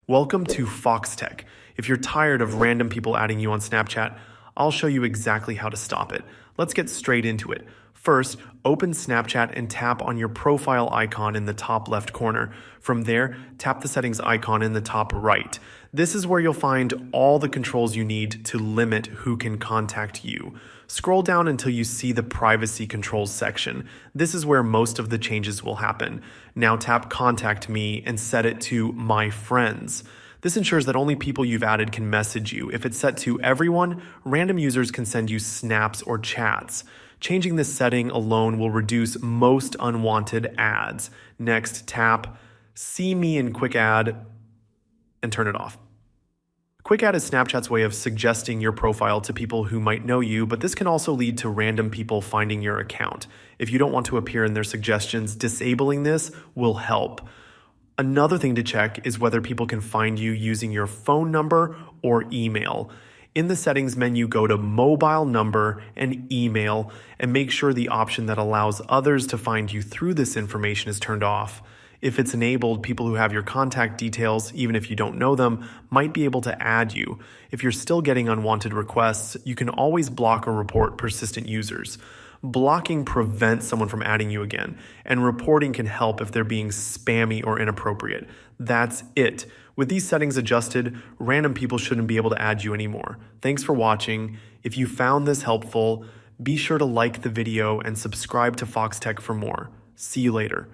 Welcome to Foxtecc. If you're tired of random people adding you on Snapchat, I'll show you exactly how to stop it. Let's get straight into it. First, open Snapchat and tap on your profile icon in the top left corner. From there, tap the settings icon in the top right. This is where you'll find all the controls you need to limit who can contact you. Scroll down until you see the privacy controls section. This is where most of the changes will happen. Now tap Contact Me and set it to My Friends. This ensures that only people you've added can message you. If it's set to everyone, random users can send you snaps or chats. Changing this setting alone will reduce most unwanted ads. Next, tap See Me in Quick Add and turn it off. Quick Add is Snapchat's way of suggesting your profile to people who might know you, but this can also lead to random people finding your account. If you don't want to appear in their suggestions, disabling this will help. Another thing to check is whether people can find you using your phone number or email. In the settings menu, go to mobile number and email and make sure the option that allows others to find you through this information is turned off. If it's enabled, people who have your contact details, even if you don't know them, might be able to add you. If you're still getting unwanted requests, you can always block or report persistent users. Blocking prevents someone from adding you again, and reporting can help if they're being spammy or inappropriate. That's it. With these settings adjusted, random people shouldn't be able to add you anymore. Thanks for watching. If you found this helpful, be sure to like the video and subscribe to Foxtecc for more. See you later.